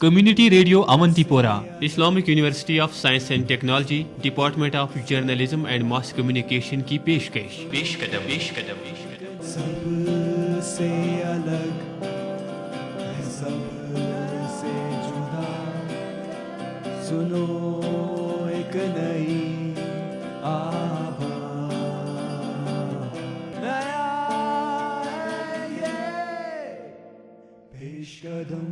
Community radio Avanti پورہ، Islamic university of science and technology, department of journalism and mass communication کی پیشکش۔ پیش قدم سب سے الگ ہے، سب سے جدا، سنو ایک نئی آواز، نیا ہے یہ پیش قدم۔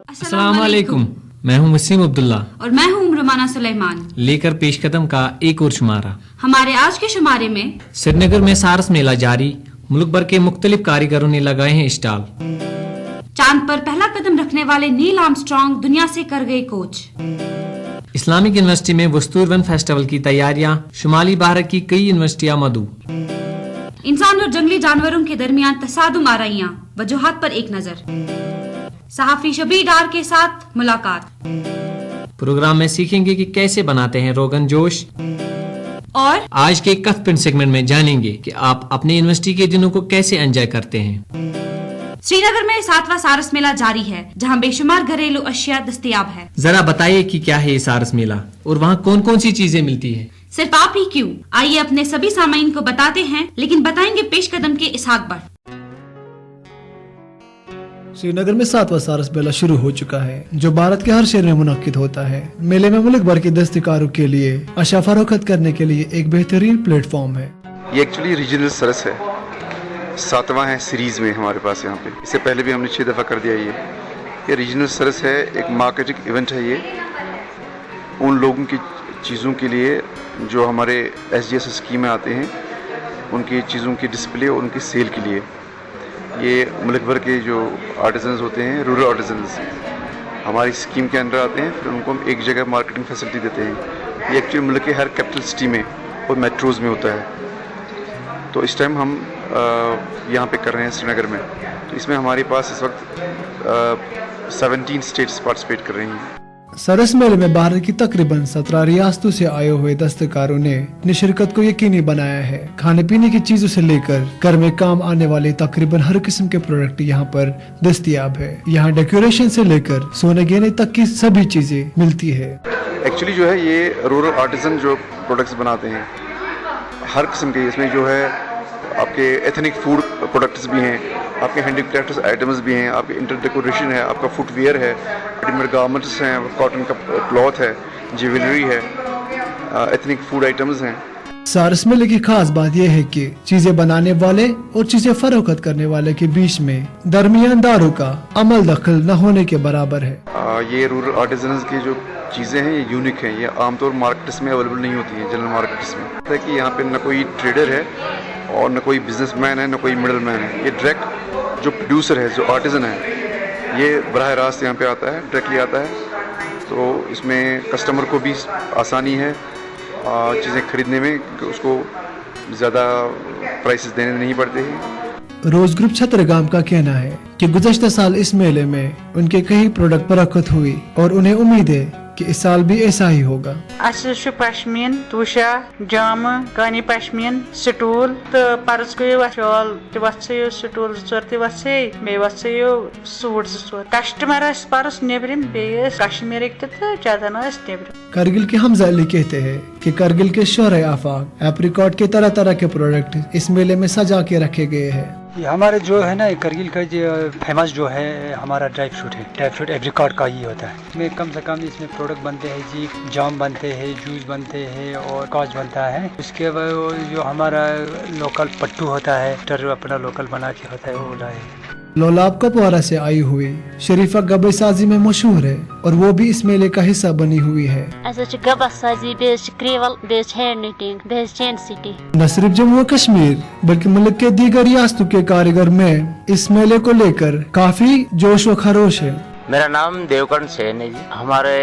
السلام علیکم، میں ہوں وسیم عبداللہ اور میں ہوں رومانہ سلیمان، لے کر پیش قدم کا ایک اور شمارہ۔ ہمارے آج کے شمارے میں سری نگر میں سارس میلہ جاری، ملک بھر کے مختلف کاریگروں نے لگائے ہیں اسٹال۔ چاند پر پہلا قدم رکھنے والے نیل آرمسٹرانگ دنیا سے کر گئے کوچ۔ اسلامک یونیورسٹی میں وستور ون فیسٹیول کی تیاریاں، شمالی بھارت کی کئی یونیورسٹیاں مدعو۔ انسان اور جنگلی جانوروں کے درمیان تصادم آرائیاں، وجوہات پر ایک نظر۔ صحافی شبیر ڈار کے ساتھ ملاقات۔ پروگرام میں سیکھیں گے کہ کیسے بناتے ہیں روغن جوش، اور آج کے کف پن سیگمنٹ میں جانیں گے کہ آپ اپنے یونیورسٹی کے دنوں کو کیسے انجوائے کرتے ہیں۔ سری نگر میں 7واں سارس میلہ جاری ہے، جہاں بے شمار گھریلو اشیاء دستیاب ہے۔ ذرا بتائیے کہ کیا ہے یہ سارس میلہ اور وہاں کون کون سی چیزیں ملتی ہیں؟ صرف آپ ہی کیوں، آئیے اپنے سبھی سامعین کو بتاتے ہیں، لیکن بتائیں گے پیش قدم کے اسحاق بٹ۔ سری نگر میں 7واں سارس میلہ شروع ہو چکا ہے، جو بھارت کے ہر شہر میں منعقد ہوتا ہے۔ میلے میں ملک بھر کے دستکاروں کے لیے اشیاء فروخت کرنے کے لیے ایک بہترین پلیٹ فارم ہے۔ یہ ایکچولی ریجنل سرس ہے، 7واں ہے سیریز میں ہمارے پاس یہاں پہ۔ اس سے پہلے بھی ہم نے 6 دفعہ کر دیا یہ ریجنل سرس ہے، ایک مارکیٹنگ ایونٹ ہے یہ ان لوگوں کی چیزوں کے لیے جو ہمارے ایس جی ایس اسکیم میں آتے ہیں، ان کی چیزوں کی ڈسپلے اور ان کی سیل کے لیے۔ یہ ملک بھر کے جو آرٹیزنز ہوتے ہیں، رورل آرٹیزنز، ہماری اسکیم کے انڈر آتے ہیں، پھر ان کو ہم ایک جگہ مارکیٹنگ فیسلٹی دیتے ہیں۔ یہ ایکچولی ملک کے ہر کیپٹل سٹی میں اور میٹروز میں ہوتا ہے۔ تو اس ٹائم ہم یہاں پہ کر رہے ہیں سری نگر میں، تو اس میں ہمارے پاس اس وقت 17 اسٹیٹس پارٹیسپیٹ کر رہی ہیں۔ سرس میلے میں بھارت کی تقریباً 17 ریاستوں سے آئے ہوئے دستکاروں نے اپنی شرکت کو یقینی بنایا ہے۔ کھانے پینے کی چیزوں سے لے کر گھر میں کام آنے والے تقریباً ہر قسم کے پروڈکٹ یہاں پر دستیاب ہے۔ یہاں ڈیکوریشن سے لے کر سونے گہنے تک کی سبھی چیزیں ملتی ہے۔ ایکچولی جو ہے یہ رورل آرٹیزن جو پروڈکٹس بناتے ہیں ہر قسم کے، اس میں جو ہے آپ کے ایتھنک فوڈ پروڈکٹس بھی ہیں، آپ کے ہینڈی کرافٹس آئٹمز بھی ہیں، آپ کے انٹر ڈیکوریشن ہے، آپ کا فٹ ویئر ہے، ریڈی میڈ گارمنٹس ہیں، کاٹن کا کلاتھ ہے، جیولری ہے، ایتھنک فوڈ آئٹمز ہیں۔ سارس میلے کی خاص بات یہ ہے کہ چیزیں بنانے والے اور چیزیں فروخت کرنے والے کے بیچ میں درمیان داروں کا عمل دخل نہ ہونے کے برابر ہے۔ یہ رورل آرٹیزنز کی جو چیزیں ہیں یہ یونک ہیں، یہ عام طور مارکیٹس میں اویلیبل نہیں ہوتی ہیں، جنرل مارکیٹس میں۔ کہ یہاں پہ نہ کوئی ٹریڈر ہے اور نہ کوئی بزنس مین ہے، نہ کوئی مڈل مین ہے۔ یہ ڈائریکٹ جو پروڈیوسر ہے، جو آرٹیزن ہے، یہ براہ راست یہاں پہ آتا ہے، ڈائریکٹلی آتا ہے۔ تو اس میں کسٹمر کو بھی آسانی ہے چیزیں خریدنے میں، کہ اس کو زیادہ پرائسز دینے نہیں پڑتے ہیں۔ روز گروپ چھترگام کا کہنا ہے کہ گزشتہ سال اس میلے میں ان کے کئی پروڈکٹ فروخت ہوئی اور انہیں امید ہے کہ اس سال بھی ایسا ہی ہوگا۔ اسہ پشمین، توشا، جامہ، کانی پشمین، سٹول تو پرس گیو شال تہ وسیو، سٹول 2 تہ وسے، بی وسیو سوٹ 2۔ کسٹمر اس پرس نیبرم، بیس کشمیرک تہ چدن اس نیبرم۔ کرگل کے حمزہ علی کہتے ہیں کہ کرگل کے شہر آفاق ایپریکاٹ کے طرح طرح کے پروڈکٹ اس میلے میں سجا کے رکھے گئے ہیں۔ یہ ہمارے جو ہے نا کرگل کا جو فیمس جو ہے ہمارا ڈرائی فروٹ ہے، ڈرائی فروٹ ایپریکاٹ کا ہی ہوتا ہے۔ اس میں کم سے کم اس میں پروڈکٹ بنتے ہیں جی، جام بنتے ہیں، جوس بنتے ہیں اور کاج بنتا ہے۔ اس کے بعد جو ہمارا لوکل پٹو ہوتا ہے، اپنا لوکل بنا کے ہوتا ہے، وہ لائے۔ لولاب کپوارہ سے آئی ہوئی شریفہ گبے سازی میں مشہور ہے اور وہ بھی اس میلے کا حصہ بنی ہوئی ہے۔ گبا سازی، کریول، ہینڈ نیٹنگ، چین سٹی۔ نہ صرف جموں و کشمیر بلکہ ملک کے دیگر ریاستوں کے کاریگر میں اس میلے کو لے کر کافی جوش و خروش ہے۔ میرا نام دیوکرن سین ہے جی، ہمارے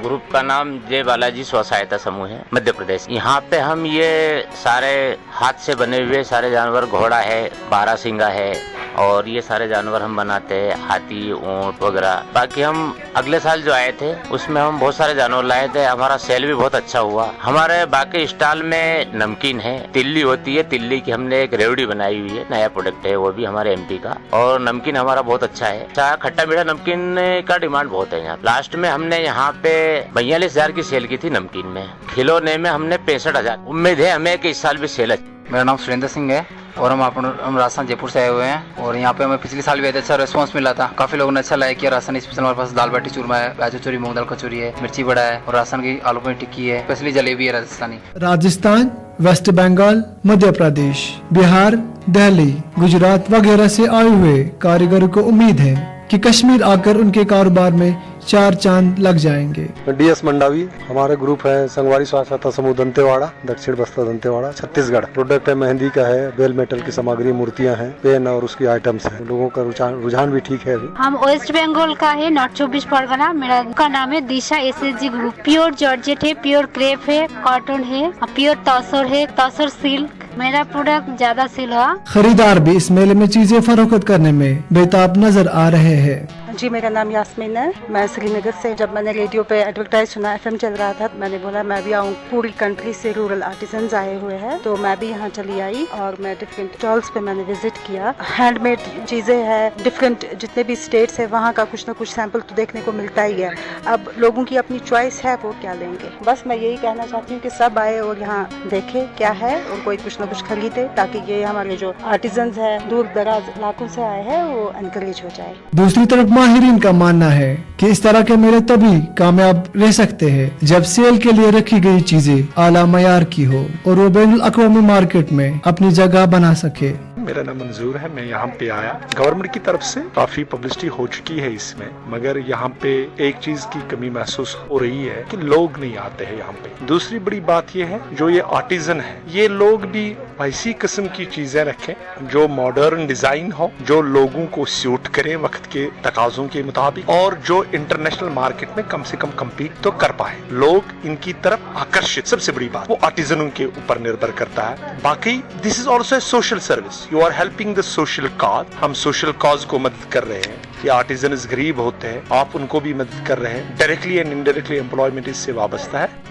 گروپ کا نام جے بالاجی سو سہایتا سموہ ہے، مدھیہ پردیش۔ یہاں پہ ہم یہ سارے ہاتھ سے بنے ہوئے سارے جانور، گھوڑا ہے، بارہ سنگا ہے، اور یہ سارے جانور ہم بناتے ہیں، ہاتھی، اونٹ وغیرہ۔ باقی ہم اگلے سال جو آئے تھے اس میں ہم بہت سارے جانور لائے تھے، ہمارا سیل بھی بہت اچھا ہوا۔ ہمارے باقی اسٹال میں نمکین ہے، تلی ہوتی ہے، تلی کی ہم نے ایک ریوڑی بنائی ہوئی ہے، نیا پروڈکٹ ہے وہ بھی ہمارے ایم پی کا، اور نمکین ہمارا بہت اچھا ہے۔ کھٹا میٹھا نمکین खिलौने का डिमांड बहुत है यहाँ। लास्ट में हमने यहाँ पे 42,000 की सेल की थी नमकीन में, खिलौने में हमने 65,000। उम्मीद है हमें कि इस साल भी सेल। मेरा नाम सुरेंद्र सिंह है और हम राजस्थान जयपुर से आए हुए हैं और यहाँ पे हमें पिछले साल भी अच्छा रेस्पॉन्स मिला था। काफी लोगों ने अच्छा लाइक किया। राजस्थानी स्पेशल हमारे पास दाल बाटी चूरमा है, प्याज कचौरी, मूंग दाल कचौरी है, मिर्ची बड़ा है और राजस्थान की आलू पनीर टिक्की है, स्पेशली जलेबी है राजस्थानी। राजस्थान, वेस्ट बंगाल, मध्य प्रदेश, बिहार, दिल्ली, गुजरात वगैरह से आए हुए कारीगरों को उम्मीद है कि कश्मीर आकर उनके कारोबार में 4 चांद लग जाएंगे। DS मंडावी, हमारे ग्रुप है संगवारी स्वास्थ्य समूह दंतेवाड़ा, दक्षिण बस्तर दंतेवाड़ा, छत्तीसगढ़। प्रोडक्ट है मेहंदी का है, बेल मेटल की सामग्री, मूर्तियां हैं, पेन और उसकी आइटम्स हैं। लोगों का रुझान भी ठीक है अभी। हम वेस्ट बंगाल का है, नॉर्थ 24 परगना। मेरा का नाम है दिशा SSG ग्रुप। प्योर जॉर्जेट है, प्योर क्रेप है, कॉटन है, प्योर तसर है, तसर सिल्क। मेरा प्रोडक्ट ज्यादा सेल हुआ। खरीदार भी इस मेले में चीजें फरोख्त करने में बेताब नजर आ रहे हैं। जी, मेरा नाम यास्मीन है, मैं श्रीनगर से। जब मैंने रेडियो पे एडवर्टाइज सुना, FM चल रहा था, मैंने बोला मैं भी आऊँ। पूरी कंट्री से रूरल आर्टिजन्स आए हुए हैं, तो मैं भी यहाँ चली आई और मैं डिफरेंट स्टॉल्स पे मैंने विजिट किया। हैंडमेड चीजें हैं, डिफरेंट जितने भी स्टेट्स है वहाँ का कुछ ना कुछ सैंपल तो देखने को मिलता ही है। अब लोगों की अपनी चॉइस है, वो क्या लेंगे। बस मैं यही कहना चाहती हूँ कि सब आए और यहाँ देखे क्या है और कोई कुछ ना कुछ खरीदे, ताकि ये हमारे जो आर्टिजन्स है दूर दराज इलाकों से आए हैं वो एनकरेज हो जाए। दूसरी तरफ माहिरीन का मानना है कि इस तरह के मेले तभी कामयाब रह सकते हैं जब सेल के लिए रखी गई चीजें आला मयार की हो और वो बैनुल अक़वामी मार्केट में अपनी जगह बना सके। मेरा नाम मंजूर है, मैं यहाँ पे आया। गवर्नमेंट की तरफ से काफी पब्लिसिटी हो चुकी है इसमें, मगर यहाँ पे एक चीज की कमी महसूस हो रही है कि लोग नहीं आते हैं यहाँ पे। दूसरी बड़ी बात ये है, जो ये आर्टिजन है, ये लोग भी ऐसी किस्म की चीजें रखें जो मॉडर्न डिजाइन हो, जो लोगों को सूट करे वक्त के तकाजों के मुताबिक, और जो इंटरनेशनल मार्केट में कम से कम कम्पीट तो कर पाए। लोग इनकी तरफ आकर्षित, सबसे बड़ी बात वो आर्टिजनों के ऊपर निर्भर करता है। बाकी this is also a social service, you are helping the social cause. हम सोशल कॉज को मदद कर रहे हैं। ये आर्टिजन्स गरीब होते हैं, आप उनको भी मदद कर रहे हैं। डायरेक्टली एंड इनडायरेक्टली एम्प्लॉयमेंट इससे वाबस्ता है।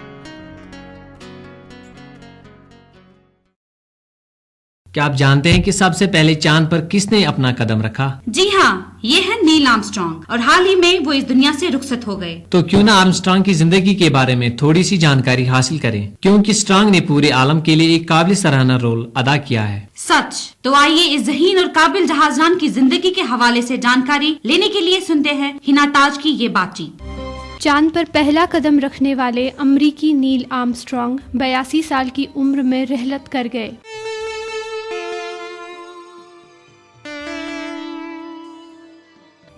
क्या आप जानते हैं कि सबसे पहले चांद पर किसने अपना कदम रखा? जी हाँ, ये है नील आर्मस्ट्रांग और हाल ही में वो इस दुनिया से रुखसत हो गए। तो क्यों ना आर्मस्ट्रांग की जिंदगी के बारे में थोड़ी सी जानकारी हासिल करें, क्योंकि स्ट्रांग ने पूरे आलम के लिए एक काबिल सराहना रोल अदा किया है। सच। तो आइए इस ज़हीन और काबिल जहाजरान की जिंदगी के हवाले से जानकारी लेने के लिए सुनते हैं हिना ताज की ये बातचीत। चांद पर पहला कदम रखने वाले अमरीकी नील आर्मस्ट्रांग 82 साल की उम्र में रहलत कर गए।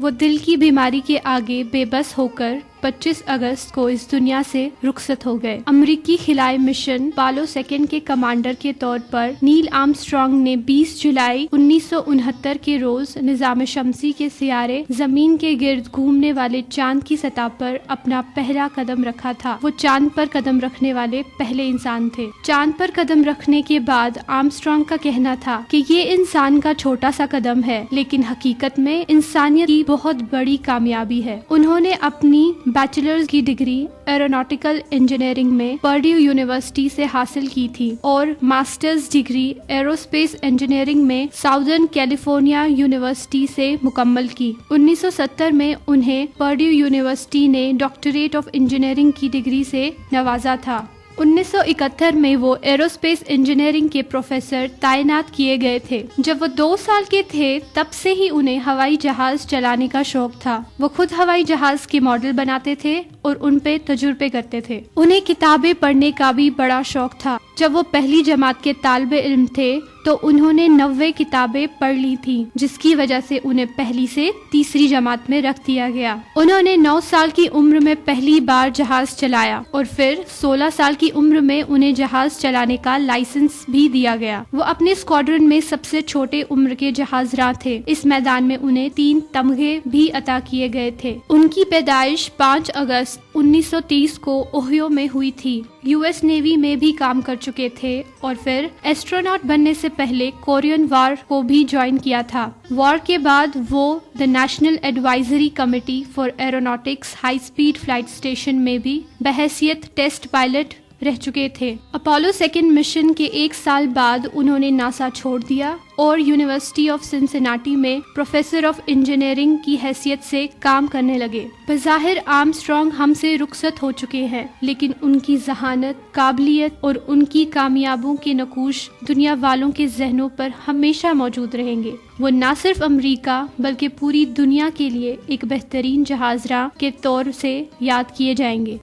वो दिल की बीमारी के आगे बेबस होकर 25 अगस्त को इस दुनिया से रुखसत हो गए। अमरीकी खिलाई मिशन पालो सेकंड के कमांडर के तौर पर नील आर्मस्ट्रांग ने 20 जुलाई 1969 के रोज निजाम शमसी के सियारे जमीन के गिर्द घूमने वाले चांद की सतह पर अपना पहला कदम रखा था। वो चांद पर कदम रखने वाले पहले इंसान थे। चांद पर कदम रखने के बाद आर्मस्ट्रांग का कहना था कि ये इंसान का छोटा सा कदम है, लेकिन हकीकत में इंसानियत की बहुत बड़ी कामयाबी है। उन्होंने अपनी बैचलर्स की डिग्री एरोनॉटिकल इंजीनियरिंग में पर्ड्यू यूनिवर्सिटी से हासिल की थी और मास्टर्स डिग्री एरोस्पेस इंजीनियरिंग में साउदर्न कैलिफोर्निया यूनिवर्सिटी से मुकम्मल की। 1970 में उन्हें पर्ड्यू यूनिवर्सिटी ने डॉक्टरेट ऑफ इंजीनियरिंग की डिग्री से नवाजा था। 1971 में वो एरोस्पेस इंजीनियरिंग के प्रोफेसर तैनात किए गए थे। जब वो 2 साल के थे तब से ही उन्हें हवाई जहाज चलाने का शौक था। वो खुद हवाई जहाज के मॉडल बनाते थे और उन पे तजुर्बे करते थे। उन्हें किताबें पढ़ने का भी बड़ा शौक था। जब वो पहली जमात के तालिबे इल्म थे तो उन्होंने 90 किताबें पढ़ ली थी, जिसकी वजह से उन्हें पहली से तीसरी जमात में रख दिया गया। उन्होंने 9 साल की उम्र में पहली बार जहाज चलाया और फिर 16 साल की उम्र में उन्हें जहाज चलाने का लाइसेंस भी दिया गया। वो अपने स्क्वाड्रन में सबसे छोटे उम्र के जहाजरां थे। इस मैदान में उन्हें 3 तमगे भी अता किए गए थे। उनकी पैदाइश 5 अगस्त 1930 को ओहियो में हुई थी। यूएस नेवी में भी काम कर चुके थे और फिर एस्ट्रोनॉट बनने से पहले कोरियन वॉर को भी ज्वाइन किया था। वॉर के बाद वो the national advisory committee for aeronautics high speed flight station में भी बहैसियत टेस्ट पायलट रह चुके थे। अपोलो 2 मिशन के 1 साल बाद उन्होंने नासा छोड़ दिया और यूनिवर्सिटी ऑफ सिंसिनाटी में प्रोफेसर ऑफ इंजीनियरिंग की हैसियत से काम करने लगे। बज़ाहिर आर्मस्ट्रॉन्ग हमसे रुखसत हो चुके हैं, लेकिन उनकी जहानत, काबिलियत और उनकी कामयाबों के नकूश दुनिया वालों के जहनों पर हमेशा मौजूद रहेंगे। वो न सिर्फ अमेरिका बल्कि पूरी दुनिया के लिए एक बेहतरीन जहाज़रां के तौर से याद किए जाएंगे।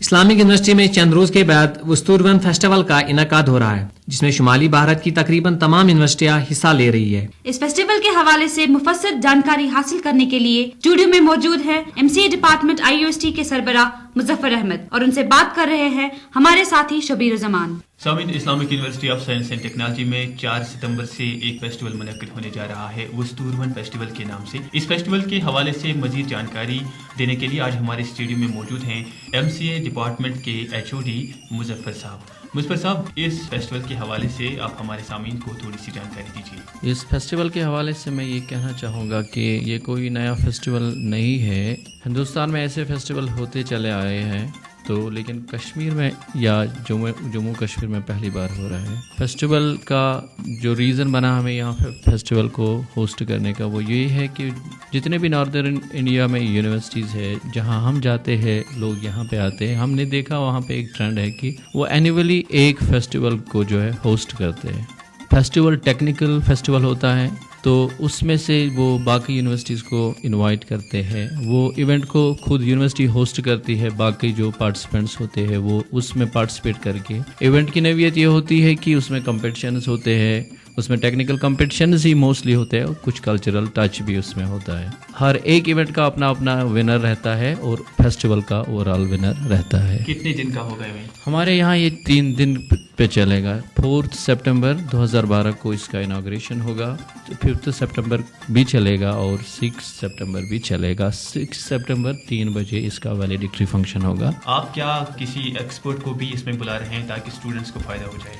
इस्लामिक यूनिवर्सिटी में चंद रोज के बाद वस्तुरवन फेस्टिवल का इनकाद हो रहा है, जिसमें शुमाली भारत की तकरीबन तमाम यूनिवर्सिटियां हिस्सा ले रही है। इस फेस्टिवल के हवाले से मुफस्सल जानकारी हासिल करने के लिए स्टूडियो में मौजूद है MCA डिपार्टमेंट IUST के सरबराह मुजफ्फर अहमद और उनसे बात कर रहे हैं हमारे साथी शबीर जमान। सामिन, Islamic University of Science and Technology में 4 सितंबर से एक फेस्टिवल मुनक्किद होने जा रहा है वस्तुरवन फेस्टिवल के नाम से। इस फेस्टिवल के हवाले से मजीद जानकारी देने के लिए आज हमारे स्टूडियो में मौजूद हैं MCA डिपार्टमेंट के HOD मुजफ्फर साहब। मुजफ्फर साहब, इस फेस्टिवल के हवाले से आप हमारे सामीन को थोड़ी सी जानकारी दीजिए। इस फेस्टिवल के हवाले से मैं ये कहना चाहूँगा कि ये कोई नया फेस्टिवल नहीं है। हिंदुस्तान में ऐसे फेस्टिवल होते चले आए हैं, तो लेकिन कश्मीर में या जम्मू कश्मीर में पहली बार हो रहा है। फेस्टिवल का जो रीज़न बना हमें यहाँ फेस्टिवल को होस्ट करने का, वो ये है कि जितने भी नॉर्दर्न इंडिया में यूनिवर्सिटीज़ है, जहाँ हम जाते हैं लोग यहाँ पे आते हैं, हमने देखा वहाँ पे एक ट्रेंड है कि वो एनुअली एक फेस्टिवल को जो है होस्ट करते हैं। फेस्टिवल टेक्निकल फेस्टिवल होता है, तो उसमें से वो बाकी यूनिवर्सिटीज़ को इनवाइट करते हैं। वो इवेंट को खुद यूनिवर्सिटी होस्ट करती है, बाकी जो पार्टिसिपेंट्स होते हैं वो उसमें पार्टिसिपेट करके। इवेंट की नवीयत ये होती है कि उसमें कंपटीशन्स होते हैं, उसमें टेक्निकल कंपटीशन्स ही मोस्टली होते हैं और कुछ कल्चरल टच भी उसमें होता है। हर एक इवेंट का अपना अपना विनर रहता है और फेस्टिवल का ओवरऑल विनर रहता है। कितने दिन का होगा इवेंट? हमारे यहाँ ये 3 दिन पे चलेगा। 4 सितंबर 2012 को इसका इनाग्रेशन होगा, 5 सितंबर भी चलेगा और 6 सितंबर भी चलेगा। 6 सितंबर 3 बजे इसका वैलिडिक्टरी फंक्शन होगा। आप क्या किसी एक्सपर्ट को भी इसमें बुला रहे हैं ताकि स्टूडेंट्स को फ़ायदा हो जाए?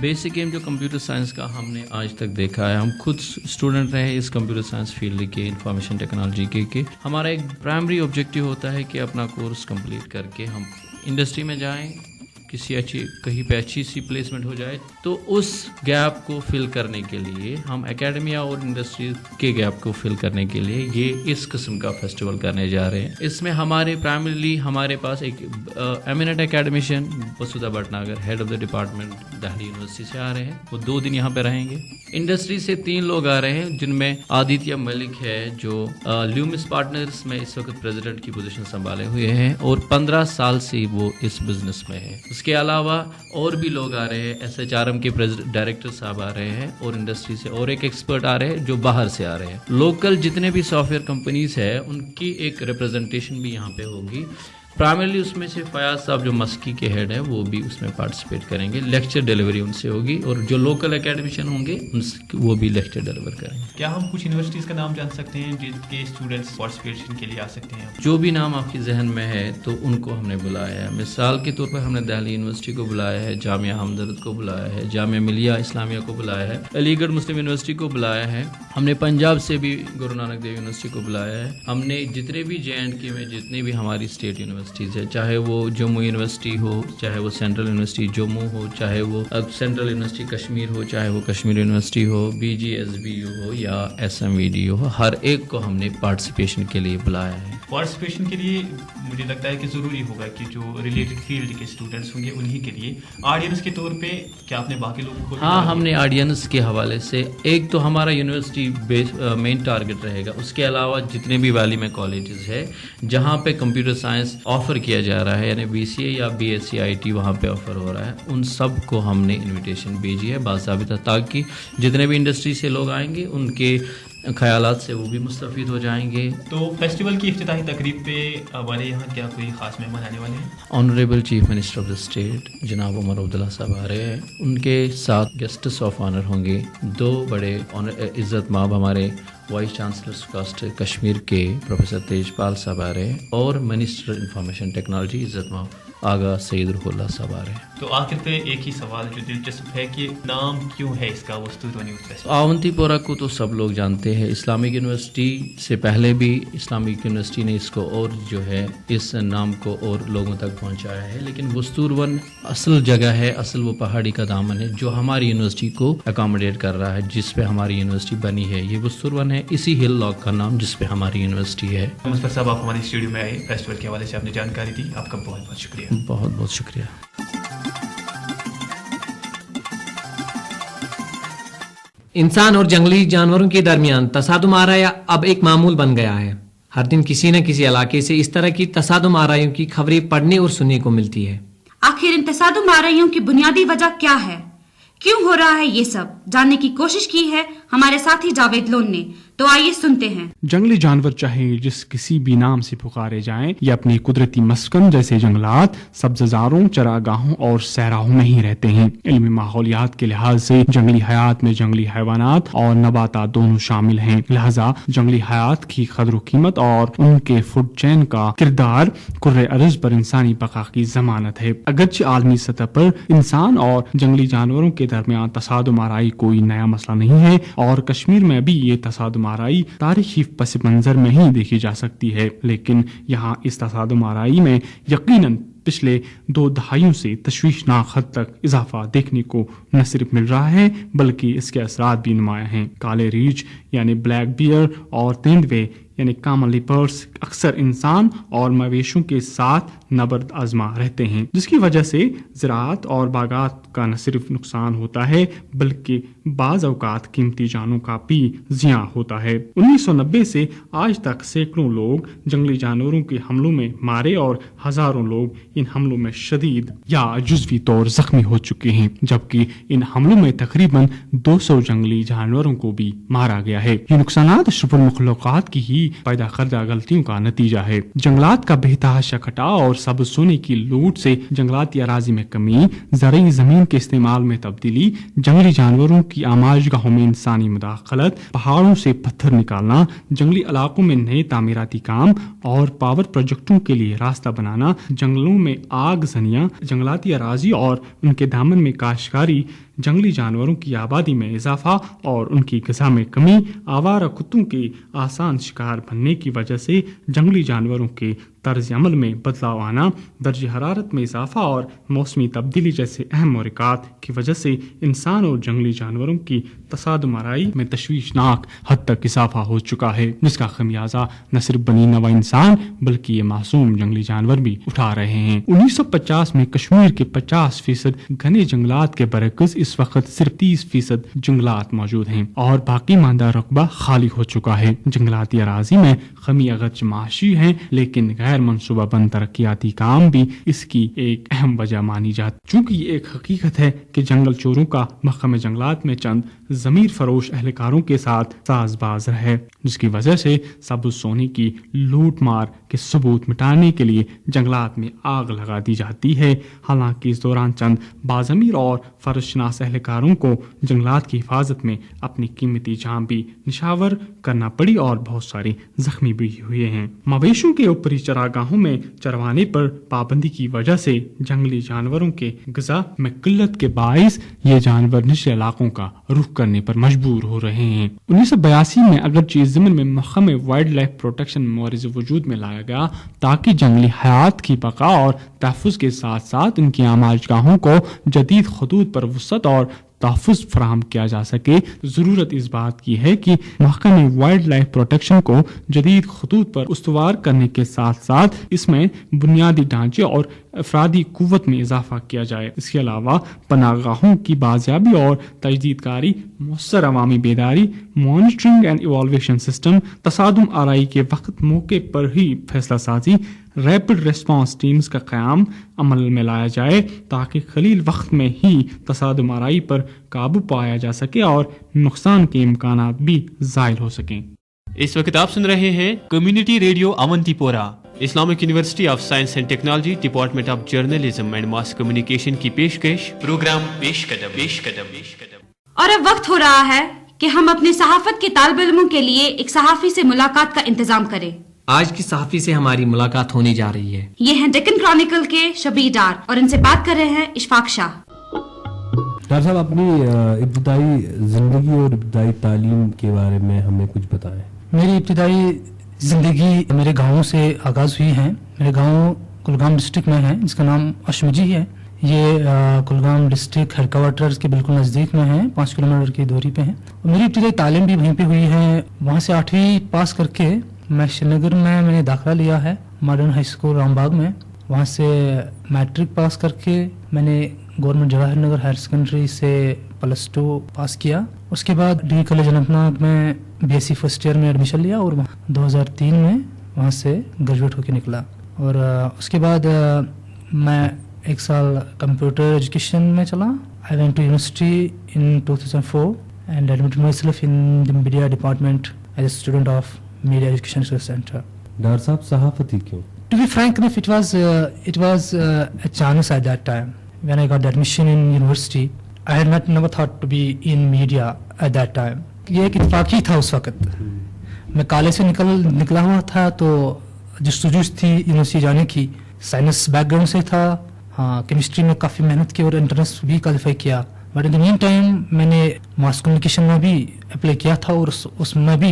बेसिक एम जो कंप्यूटर साइंस का हमने आज तक देखा है, हम खुद स्टूडेंट रहे इस कंप्यूटर साइंस फील्ड के, इंफॉर्मेशन टेक्नोलॉजी के हमारा एक प्राइमरी ऑब्जेक्टिव होता है कि अपना कोर्स कंप्लीट करके हम इंडस्ट्री में जाएं, कहीं पे अच्छी सी प्लेसमेंट हो जाए। तो उस गैप को फिल करने के लिए हम एकेडमिया और इंडस्ट्री के गैप को फिल करने के लिए ये इस किस्म का फेस्टिवल करने जा रहे हैं। इसमें प्राइमरीली हमारे पास एक eminent academician Vasudha Bhatnagar, head of the department, Delhi university से आ रहे हैं। वो 2 दिन यहाँ पे रहेंगे। इंडस्ट्री से 3 लोग आ रहे हैं, जिनमें आदित्य मलिक है जो ल्यूमिस पार्टनर्स में इस वक्त प्रेसिडेंट की पोजीशन संभाले हुए हैं और 15 साल से वो इस बिजनेस में है। उसके अलावा और भी लोग आ रहे हैं, SHRM के डायरेक्टर साहब आ रहे हैं और इंडस्ट्री से और एक एक्सपर्ट आ रहे हैं जो बाहर से आ रहे हैं। लोकल जितने भी सॉफ्टवेयर कंपनीज है उनकी एक रिप्रेजेंटेशन भी यहाँ पे होगी। प्राइमरीली उसमें से फयाज साहब जो मस्की के हेड है वो भी उसमें पार्टिसिपेट करेंगे। लेक्चर डिलीवरी उनसे होगी और जो लोकल एकेडमिशियन होंगे वो भी लेक्चर डिलीवर करेंगे। क्या हम कुछ यूनिवर्सिटीज़ का नाम जान सकते हैं जिनके स्टूडेंट्स पार्टिसिपेशन के लिए आ सकते हैं? जो भी नाम आपके जहन में है तो उनको हमने बुलाया है। मिसाल के तौर पर हमने दिल्ली यूनिवर्सिटी को बुलाया है, जामिया हमदर्द को बुलाया है, जामिया मिलिया इस्लामिया को बुलाया है, अलीगढ़ मुस्लिम यूनिवर्सिटी को बुलाया है, हमने पंजाब से भी गुरु नानक देव यूनिवर्सिटी को बुलाया है। हमने जितने भी JNK में जितनी भी हमारी स्टेट यूनिवर्सिटीज़ है, चाहे वो जम्मू यूनिवर्सिटी हो, चाहे वो सेंट्रल यूनिवर्सिटी जम्मू हो, चाहे वो सेंट्रल यूनिवर्सिटी कश्मीर हो, चाहे वो कश्मीर यूनिवर्सिटी हो, BGSBU हो या SMVDU हो, हर एक को हमने पार्टिसिपेशन के लिए बुलाया है। पार्टिसिपेशन के लिए मुझे लगता है कि ज़रूरी होगा कि जो रिलेटेड फील्ड के स्टूडेंट्स होंगे उन्हीं के लिए ऑडियंस के तौर पे क्या आपने बाकी लोगों को? हाँ, हमने ऑडियंस के हवाले से एक तो हमारा यूनिवर्सिटी बेस मेन टारगेट रहेगा। उसके अलावा जितने भी वैली में कॉलेजेस है जहाँ पे कंप्यूटर साइंस ऑफर किया जा रहा है, यानी BCA या BSc IT वहाँ पे ऑफर हो रहा है, उन सब को हमने इन्विटेशन भेजी है बाज़ाबिता, ताकि जितने भी इंडस्ट्री से लोग आएंगे उनके ख्यालात से वो भी मुस्तफ़ीद हो जाएंगे। तो फेस्टिवल की इफ्तिताही तकरीब पे हमारे यहाँ क्या कोई ख़ास मेहमान आने वाले हैं? Honourable chief minister of the state जनाब उमर अब्दुल्ला साहब आ रहे हैं। उनके साथ गेस्ट्स ऑफ ऑनर होंगे 2 बड़े इज़्ज़त माब हमारे वाइस चांसलर कास्ट कश्मीर के प्रोफेसर तेजपाल साहब आ रहे हैं और मिनिस्टर इंफॉर्मेशन टेक्नोलॉजी इज़्ज़त माब आगा सईद रुहुल्लाह साहब आ रहे हैं। तो आखिर पे एक ही सवाल जो दिलचस्प है कि नाम क्यों है इसका वस्तुरवन यूथ फेस्टिवल? अवंतीपोरा को तो सब लोग जानते हैं, इस्लामिक यूनिवर्सिटी से पहले भी इस्लामिक यूनिवर्सिटी ने इसको और जो है इस नाम को और लोगों तक पहुंचाया है, लेकिन वस्तुरवन असल जगह है, असल वो पहाड़ी का दामन है जो हमारी यूनिवर्सिटी को अकोमोडेट कर रहा है, जिस पे हमारी यूनिवर्सिटी बनी है। ये वस्तुरवन है, इसी हिल लॉक का नाम जिस पे हमारी यूनिवर्सिटी है। मुज़फ़्फ़र साहब, आप हमारे स्टूडियो में आए, फेस्टिवल के हवाले से आपने जानकारी दी, आपका बहुत बहुत शुक्रिया। बहुत बहुत शुक्रिया। इंसान और जंगली जानवरों के दरमियान तसादुम आराया अब एक मामूल बन गया है। हर दिन किसी न किसी इलाके से इस तरह की तसादुम आराइयों की खबरें पढ़ने और सुनने को मिलती है। आखिर इन तसादुम आराइयों की बुनियादी वजह क्या है, क्यों हो रहा है, ये सब जानने की कोशिश की है हमारे साथी जावेद लोन ने। तो आइए सुनते हैं। जंगली जानवर चाहे जिस किसी भी नाम से पुकारे जाएं, ये अपने कुदरती मस्कन जैसे जंगलात, सब्ज़ारों, चरागाहों और सहराओं में ही रहते हैं। इल्मी माहौलियात के लिहाज से जंगली हयात में जंगली हैवानात और नबातात दोनों शामिल हैं। लिहाजा जंगली हयात की कदर कीमत और उनके फूड चेन का किरदार कुर्रे अर्ज़ पर इंसानी बका की जमानत है। अगरचे आलमी सतह पर इंसान और जंगली जानवरों के दरमियान तसादुम आराई कोई नया मसला नहीं है और कश्मीर में भी ये तसादुम आराई तारीखी पस मंजर में ही देखी जा सकती है, लेकिन यहाँ इस तसादुम आराई में यकीनन पिछले 2 दहाइयों से तशवीशनाक हद तक इजाफा देखने को न सिर्फ मिल रहा है बल्कि इसके असरात भी नुमाया हैं। काले रीछ यानी ब्लैक बियर और तेंदुए यानी कॉमन लिपर्स अक्सर इंसान और मवेशियों के साथ नबर्द आजमा रहते हैं, जिसकी वजह से ज़राअत और बागात का न सिर्फ नुकसान होता है बल्कि बाज़ औक़ात कीमती जानों का भी ज़ियां होता है। 1990 से आज तक सैकड़ों लोग जंगली जानवरों के हमलों में मारे और हज़ारों लोग इन हमलों में शदीद या जुज़वी तौर ज़ख्मी हो चुके हैं, जबकि इन हमलों में तकरीबन 200 जंगली जानवरों को भी मारा गया है। ये नुकसानात अशरफुल मखलूक़ात की ही पैदा करदा गलतियों का नतीजा है। जंगलात का बेतहाशा कटाव और सबज सोने की लूट से जंगलाती अराजी में कमी, ज़रूरी जमीन के इस्तेमाल में तब्दीली, जंगली जानवरों की आमाजगाहों में इंसानी मुदाखलत, पहाड़ों से पत्थर निकालना, जंगली इलाकों में नए तामीराती काम और पावर प्रोजेक्टों के लिए रास्ता बनाना, जंगलों में आग जनियां, जंगलाती अराजी और उनके दामन में काश्तकारी, जंगली जानवरों की आबादी में इजाफा और उनकी ग़िज़ा में कमी, आवारा कुत्तों के आसान शिकार बनने की वजह से जंगली जानवरों के तर्ज अमल में बदलाव आना, दर्ज हरारत में इजाफा और मौसमी तब्दीली जैसे अहम महरिकात की वजह से इंसान और जंगली जानवरों की तसादुम आराई में तशवीशनाक हद तक इजाफा हो चुका है, जिसका खमियाजा न सिर्फ बनी नवा इंसान बल्कि ये मासूम जंगली जानवर भी उठा रहे हैं। 1950 में कश्मीर के 50% घने जंगलात के बरक्स इस वक्त सिर्फ 30% जंगलात मौजूद हैं और बाकी मांदा रकबा खाली हो चुका है। जंगलाती अराजी में कमी अगरचे माशी है, लेकिन गैर मनसूबा बंद तरक्याती काम भी इसकी एक अहम वजह मानी जाती, चूँकि ये एक हकीकत है कि जंगल चोरों का महकमा जंगलात में चंद ज़मीर फरोश अहलकारों के साथ साजबाज है, जिसकी वजह से सबज सोने की लूट मार के सबूत मिटाने के लिए जंगलात में आग लगा दी जाती है। हालांकि इस दौरान चंद बाज़मीर और फर्जशनास अहलकारों को जंगलात की हिफाजत में अपनी कीमती जान भी निशावर करना पड़ी और बहुत सारे जख्मी भी हुए हैं। मवेशियों के ऊपरी चरागाहों में चरवाने पर पाबंदी की वजह से जंगली जानवरों के ग़िज़ा में किल्लत के बाइस ये जानवर निचले इलाकों का रुख करने पर मजबूर हो रहे हैं। 1982 में अगरचे इस ज़मीन में महकमे वाइल्ड लाइफ प्रोटेक्शन मुआवजे वजूद में लाया गया ताकि जंगली हयात की बका और तहफ़्फ़ुज़ के साथ साथ उनकी आमाजगाहों को जदीद खतूत पर वसअत और तहफ़्फ़ुज़ फराहम किया जा सके। ज़रूरत इस बात की है कि महकमे वाइल्ड लाइफ प्रोटेक्शन को जदीद खतूत पर उस्तवार करने के साथ साथ इसमें बुनियादी ढांचे और अफरादी कुव्वत में इजाफा किया जाए। इसके अलावा पनाहगाहों की बाजियाबी और तजदीदकारी, मुअस्सर अवामी बेदारी, मॉनिटरिंग एंड इवॉल्वेशन सिस्टम, तसादुम आराई के वक्त मौके पर ही फैसला साजी, रैपिड रेस्पॉन्स टीम्स का क़याम अमल में लाया जाए ताकि खलील वक्त में ही तसादुम आराई पर काबू पाया जा सके और नुकसान के इम्कानात भी ज़ाहिर हो सकें। इस वक्त आप सुन रहे हैं community radio Awantipora, Islamic University of Science and technology, department of journalism and mass communication की पेशकश, प्रोग्राम पेश कदम। और अब वक्त हो रहा है कि हम अपने सहाफत के तालिब इल्मों के लिए एक सहाफी से मुलाकात का इंतजाम करें। आज की सहाफ़ी से हमारी मुलाकात होने जा रही है। ये हैं डेक्कन क्रॉनिकल के शबीर डार और इनसे बात कर रहे हैं इशफाक शाह। डॉक्टर साहब, अपनी इब्तिदाई ज़िंदगी और इब्तिदाई तालीम के बारे में हमें कुछ बताएं। मेरी इब्तिदाई ज़िंदगी मेरे गाँव से आगाज़ हुई है। मेरे गाँव कुलगाम डिस्ट्रिक्ट में है, जिसका नाम अशमजी है। ये कुलगाम डिस्ट्रिक्ट हेडक्वार्टर्स के बिल्कुल नज़दीक में है, 5 किलोमीटर की दूरी पे है। और मेरी इब्तिदाई तालीम भी वहीं पे हुई है। वहाँ से 8वीं पास करके मैं श्रीनगर में मैंने दाखिला लिया है, मॉडर्न हाई स्कूल रामबाग में। वहाँ से मैट्रिक पास करके मैंने government Jawahar Nagar higher secondary से +2 पास किया। उसके बाद डिग्री कॉलेज अनंतनाग में BSc फर्स्ट ईयर में एडमिशन लिया और 2003 में वहाँ से ग्रेजुएट होकर निकला। और उसके बाद मैं 1 साल कंप्यूटर एजुकेशन में चला। I went to university in 2004 and admitted myself in the media department as a student of media education research centre. Doctor साहब, सहाफती क्यों? To be frank enough, it was a chance at that time. When I got the admission in university, I had never thought to be in media at that time. ये एक इत्तेफाकी था उस वक्त। मैं college से निकला हुआ था तो जस्तुजू थी यूनिवर्सिटी जाने की। साइंस बैकग्राउंड से था, हाँ, केमिस्ट्री में काफ़ी मेहनत की और एंट्रेंस भी क्वालिफाई किया। But in the mean time मैंने मास कम्युनिकेशन में भी अप्लाई किया था और उसमें भी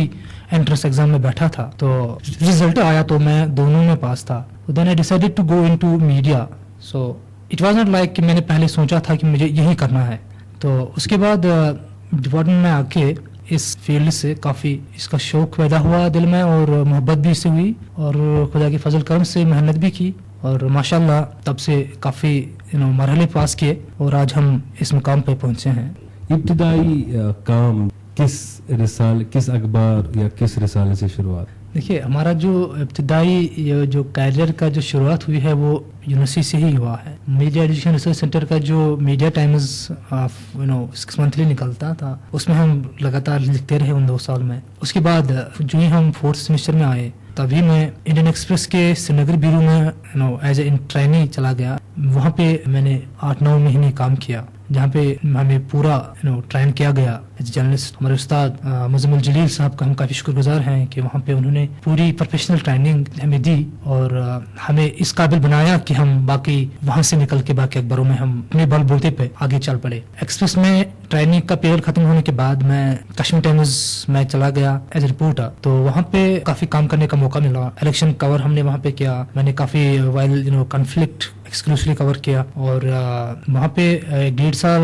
एंट्रेंस एग्जाम में बैठा था। तो रिजल्ट आया तो मैं दोनों में पास था। Then I decided to go into media. So it was not like कि मैंने पहले सोचा था कि मुझे यही करना है। तो उसके बाद डिपार्टमेंट में आके इस फील्ड से काफ़ी इसका शौक पैदा हुआ दिल में और मोहब्बत भी इससे हुई और खुदा की फजल करम से मेहनत भी की और माशाल्लाह तब से काफ़ी मरहले पास किए और आज हम इस मुकाम पे पहुंचे हैं। इब्तिदाई काम किस अखबार या किस रिसाले से शुरुआत? देखिए, हमारा जो इब्तिदाई जो कैरियर का जो शुरुआत हुई है वो यूनिवर्सिटी से ही हुआ है। मीडिया एजुकेशन रिसर्च सेंटर का जो मीडिया टाइम्स 6 मंथली निकलता था उसमें हम लगातार लिखते रहे उन 2 साल में। उसके बाद जो ही हम 4th सेमेस्टर में आए तभी मैं इंडियन एक्सप्रेस के श्रीनगर ब्यूरो में एज ए ट्रेनी चला गया। वहाँ पे मैंने 8-9 महीने काम किया, जहाँ पे हमें पूरा ट्रेन किया गया एज जर्नलिस्ट। हमारे उस्ताद मुज़म्मिल जलील साहब का हम काफ़ी शुक्रगुजार हैं कि वहाँ पे उन्होंने पूरी प्रोफेशनल ट्रेनिंग हमें दी और हमें इस काबिल बनाया कि हम बाकी वहाँ से निकल के बाकी अखबारों में हम अपने बलबूते पे आगे चल पड़े। एक्सप्रेस में ट्रेनिंग का पीरियड खत्म होने के बाद मैं कश्मीर टाइम्स में चला गया एज ए रिपोर्टर। तो वहाँ पे काफ़ी काम करने का मौका मिला। इलेक्शन कवर हमने वहाँ पे किया। मैंने काफ़ी वाइल कॉन्फ्लिक्ट एक्सक्लूसिवली कवर किया और वहाँ पे 1.5 साल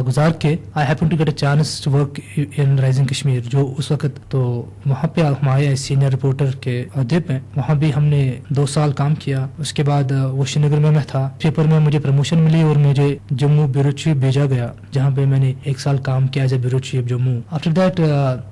गुजार के I happen to get a chance to work in Rising Kashmir, जो उस वक्त तो वहाँ पे हमारे सीनियर रिपोर्टर के अहदे पे वहाँ भी हमने 2 साल काम किया। उसके बाद वो श्रीनगर में मैं था। पेपर में मुझे प्रमोशन मिली और मुझे जम्मू ब्यूरो चीफ भेजा गया, जहाँ पे मैंने 1 साल काम किया as a bureau chief Jammu. After that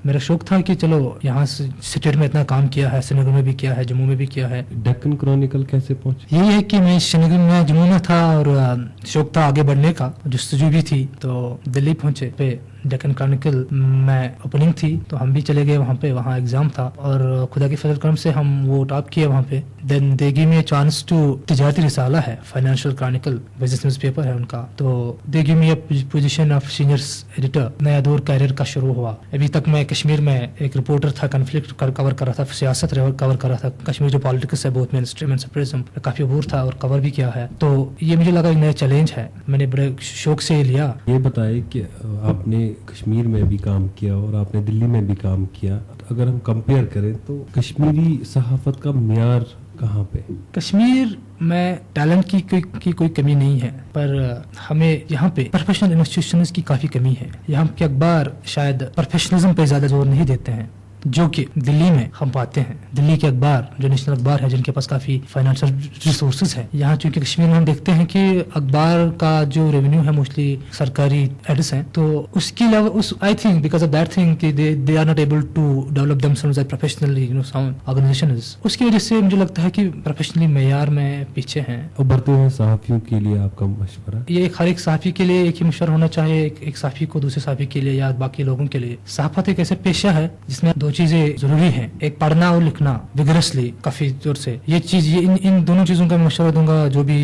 मेरा शौक था कि चलो यहाँ से स्टेट में इतना काम किया है, श्रीनगर में भी किया है, जम्मू में भी किया है। डेक्कन क्रॉनिकल कैसे पहुंचे? यही है कि मैं श्रीनगर में जम्मू में था और शौक था आगे बढ़ने का, जस्तजू भी थी, तो दिल्ली पहुंचे पे डेक्कन क्रॉनिकल में ओपनिंग थी तो हम भी चले गए वहाँ पे। वहाँ एग्जाम था और खुदा की फजल करम से हम वो टॉप किए वहाँ पे। Then they give me a chance to, तिजारती रिसाला है, फाइनेंशियल क्रॉनिकल बिजनेस न्यूज़पेपर है उनका, तो they give me a position of senior editor. नया दौर कैरियर का शुरू हुआ। अभी तक मैं कश्मीर में एक रिपोर्टर था, कॉन्फ्लिक्ट कवर कर रहा था, सियासत कवर कर रहा था। कश्मीर जो पॉलिटिक्स है बहुत मेनस्ट्रीम एंड सेपरेटिज्म काफी अबूर था और कवर भी किया है। तो ये मुझे लगा एक नया चैलेंज है, मैंने बड़े शौक से लिया। ये बताइए कि आपने कश्मीर में भी काम किया और आपने दिल्ली में भी काम किया, अगर हम कंपेयर करें तो कश्मीरी सहाफत का मियार कहाँ पे? कश्मीर में टैलेंट की कोई कमी नहीं है, पर हमें यहाँ पे प्रोफेशनल इंस्टीट्यूशंस की काफ़ी कमी है। यहाँ के अखबार शायद प्रोफेशनलिज्म पे ज़्यादा जोर नहीं देते हैं, जो कि दिल्ली में हम पाते हैं। दिल्ली के अखबार जो नेशनल अखबार है, जिनके पास काफ़ी फाइनेंशियल रिसोर्सेज है, यहाँ चूंकि कश्मीर में हम देखते हैं कि अखबार का जो रेवेन्यू है मोस्टली सरकारी एड्स हैं, तो उसके अलावा उस I think because of that thing कि they are not able to develop themselves as professionally sound organisations. उसकी वजह से मुझे लगता है कि प्रोफेशनली मेयार में पीछे हैं। उभरते हुए सहाफियों के लिए आपका मशवरा? ये हर एक सहाफी के लिए एक ही मशवरा होना चाहिए, एक सहाफी को दूसरे सहाफी के लिए या बाकी लोगों के लिए। सहाफत एक ऐसे पेशा है जिसमें 2 चीजें जरूरी हैं, एक पढ़ना और लिखना विगरसली काफी जोर से, ये चीज इन दोनों चीजों का मशवरा दूंगा जो भी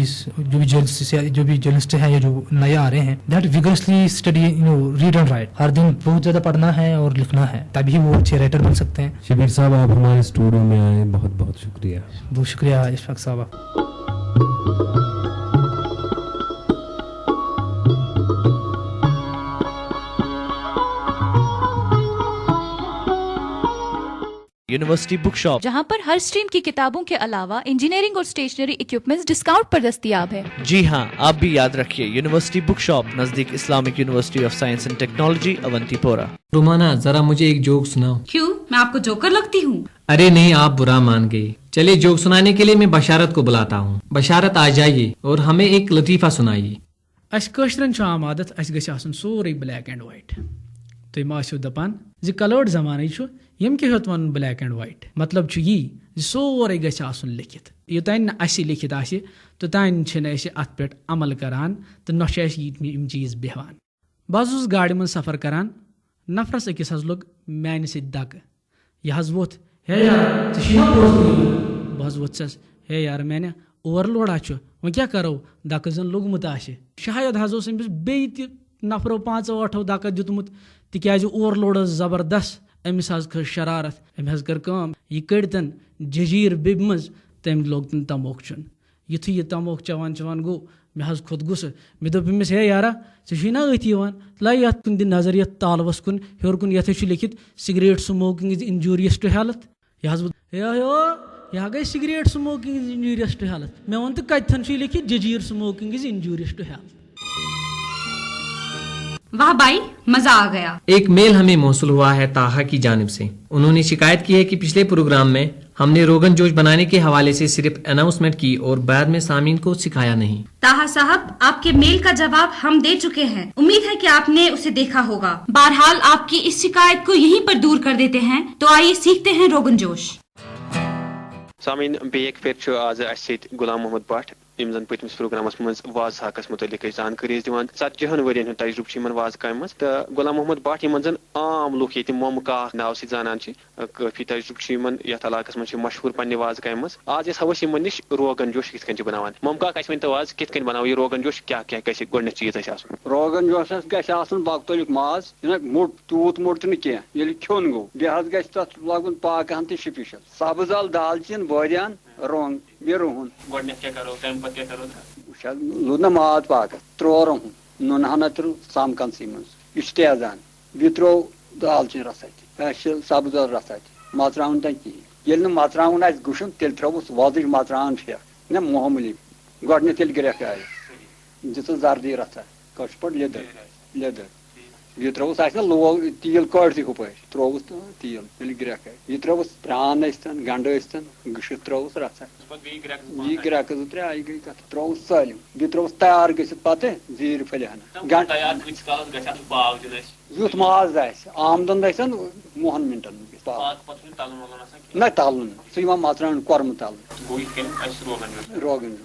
जर्नलिस्ट हैं या जो नए आ रहे हैं, that vigorously study, read and write, हर दिन बहुत ज्यादा पढ़ना है और लिखना है, तभी वो अच्छे राइटर बन सकते हैं। शबीर साहब, आप हमारे स्टूडियो में आए, बहुत बहुत शुक्रिया। बहुत शुक्रिया इशफाक साहब। यूनिवर्सिटी बुक शॉप, जहां पर हर स्ट्रीम की किताबों के अलावा इंजीनियरिंग और स्टेशनरी इक्विपमेंट्स डिस्काउंट पर दस्तयाब है। जी हां, आप भी याद रखिए, यूनिवर्सिटी बुक शॉप, नजदीक Islamic University of Science and technology, Awantipora. रुमाना, जरा मुझे एक जोक सुनाओ। क्यों, मैं आपको जोकर लगती हूँ? अरे नहीं, आप बुरा मान गई। चलिए, जोक सुनाने के लिए मैं बशारत को बुलाता हूँ। बशारत, आ जाइए और हमें एक लतीफा सुनाइए। आम आदत सोरे ब्लैक एंड वाइट, तुम आसो दपान कलर्ड जमाने यम के होत वन ब्लैक एंड वाइट, मतलब यी सोरे गन लिखित, योतान लिखित तोतान अत पे अमल करान तो न यम चीज बेहवान। बस गाड़ी में सफर करान, नफरस अकिस लोग मान दक, यह वोत हे यार बस वोत्सस हे यार मैंने ओवरलोड वो क्या करो दक जन लोगमुत शायद अमिस बे नफरों 5-8 दक दितमुत तिकाज ओवरलोड जबरदस्त, अमिस खस शरारत, अम कर काम, यह कड़तन जजीर बिब मज, तम लोग तन तमोक चुन, युथु यह तमोक चवान चवान गो मे खोद गुस, मे दोप अमिस हे यारा ना अत ला ये कुन दिन नजर ये तालवस कुन हेर कुन ये लिखित cigarette smoking is injurious to health, यह गई cigarette smoking is injurious to health, मे वन तो कतन लिखित जजीर smoking is injurious to health. वाह भाई, मजा आ गया। एक मेल हमें मौसूल हुआ है ताहा की जानिब से। उन्होंने शिकायत की है कि पिछले प्रोग्राम में हमने रोगन जोश बनाने के हवाले से सिर्फ अनाउंसमेंट की और बाद में सामीन को सिखाया नहीं। ताहा साहब, आपके मेल का जवाब हम दे चुके हैं, उम्मीद है कि आपने उसे देखा होगा। बहरहाल आपकी इस शिकायत को यहीं पर दूर कर देते हैं, तो आइए सीखते हैं रोगन जोश। सामीन, बेक फिर आज गुलाम मोहम्मद भट्ट, यम जन पतमिस प्रोग्रामस मज वाज हाकस मुतलिक जानकारी दिवान 40 वरियन हूं तजुर्बे यमन वाज काम मज तो गुलाम मोहम्मद भट्ट यमन जन आम लुक ये मोमका नाव से जानन काफी तजुर्बे यमन यथ इलाकस मज मशहूर पन्ने वाज काम मज। आज हवस यमन निश रोगन जोश कित कन बनावान। मोमका कस वन आज कित कन बनाव ये रोगन जोश, क्या क्या गस गोडन चीज आसन? रोगन जोश गस आसन बकतुलिक माज, मोट तूत मोट न के ये खोन गो बेहद गस तत लागन पाक हन ते स्पेशल सब्ज आल दालचीन बदियान रोंग बे रोहन गोडन क्या करो तम पत क्या करो लुना माद पाक त्रो रोहन नुन हन त्रो साम कंसी मज इस्तेजान बित्रो दालचीन रसाती स्पेशल सब्ज आल रसाती मात्राउन तकी येल न मात्राउन आस गुशन तेल त्रोस वाजिक मात्राउन फे न मोहमली गोडन तेल ग्रेख आय जितो जर्दी रसा कश पर लेदर ये त्रोस आस लो तेल कड़ ती हुप त्रोस तेल तेल ग्रेख ये त्रोस प्रान अस्तन गंड अस्तन गुश त्रोस रसा ये ग्रेख त्रे आई गई कत त्रोस सालिम ये त्रोस तैयार गस पते जीर फलहन गंड तैयार किस काल गस पाव दिस युत माज आस आमदन दसन मोहन मिनटन न तालन सीमा मात्रान कर्म तालन रोगन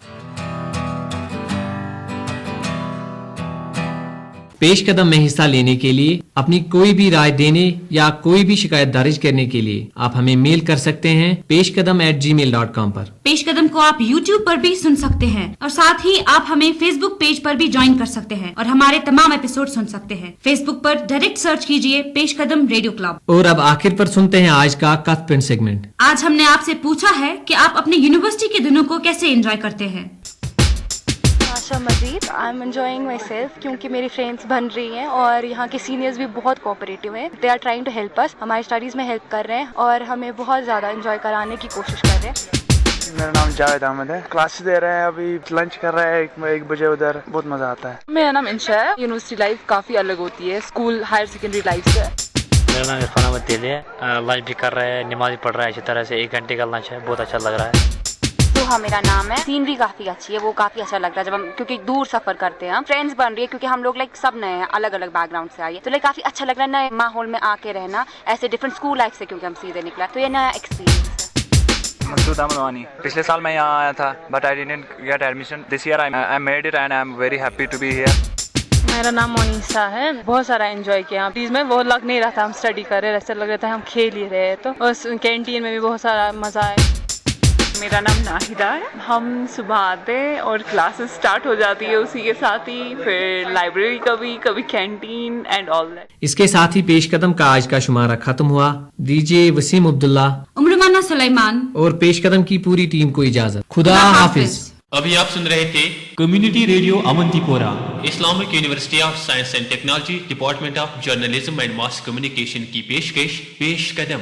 पेश कदम में हिस्सा लेने के लिए, अपनी कोई भी राय देने या कोई भी शिकायत दर्ज करने के लिए आप हमें मेल कर सकते हैं peshkadam@gmail.com पर। पेश कदम को आप YouTube पर भी सुन सकते हैं और साथ ही आप हमें Facebook पेज पर भी ज्वाइन कर सकते हैं और हमारे तमाम एपिसोड सुन सकते हैं। Facebook पर डायरेक्ट सर्च कीजिए पेश कदम रेडियो क्लब। और अब आखिर पर सुनते हैं आज का कथ पिन सेगमेंट। आज हमने आपसे पूछा है कि आप अपने यूनिवर्सिटी के दिनों को कैसे एंजॉय करते हैं। Asha Majeed, I am enjoying myself क्योंकि मेरी फ्रेंड्स बन रही हैं और यहाँ के सीनियर्स भी बहुत कोऑपरेटिव हैं। They are trying to help us, हमारी स्टडीज़ में हेल्प कर रहे हैं और हमें बहुत ज़्यादा एंजॉय कराने की कोशिश कर रहे हैं। मेरा नाम जावेद अहमद है, क्लासेस दे रहे हैं, अभी लंच कर रहे हैं 1 बजे उधर, बहुत मज़ा आता है। मेरा नाम इंशा है। यूनिवर्सिटी लाइफ काफ़ी अलग होती है स्कूल हायर सेकेंडरी लाइफ से। मेरा नाम इरफान अहमद दिल है, लंच भी कर रहे हैं, नमाज पढ़ रहा है, अच्छी तरह से 1 घंटे का लंच है, बहुत अच्छा लग रहा है। हाँ, मेरा नाम है। सीनरी काफी अच्छी है, वो काफी अच्छा लग रहा है जब हम, क्योंकि दूर सफर करते हैं, फ्रेंड्स बन रही है क्योंकि हम लोग सब नए हैं, अलग अलग बैकग्राउंड से आए, तो काफी अच्छा लग रहा है नए माहौल में आके रहना, ऐसे डिफरेंट स्कूल लाइफ से क्योंकि हम सीधे निकला, तो ये नया एक्सपीरियंस है। मसूद अहमद वानी, पिछले साल मैं यहाँ आया था but I didn't get admission, this year I made it and I am very happy to be here. मेरा नाम मोनिसा है। बहुत सारा एंजॉय किया प्लीज में, वो लग नहीं रहा था हम स्टडी कर रहे, ऐसा लग रहा था हम खेल ही रहे। तो उस कैंटीन में भी बहुत सारा मजा आया। मेरा नाम नाहिदा है। हम सुबह आते हैं और क्लासेस स्टार्ट हो जाती है उसी के साथ ही, फिर लाइब्रेरी कभी कैंटीन एंड ऑल दैट। इसके साथ ही पेश कदम का आज का शुमारा खत्म हुआ। दीजिए वसीम अब्दुल्ला, उमरमाना सुलेमान और पेश कदम की पूरी टीम को इजाजत। खुदा हाफिज। अभी आप सुन रहे थे community radio Awantipora, Islamic University of Science and technology, department of journalism and mass communication की पेशकश पेश कदम।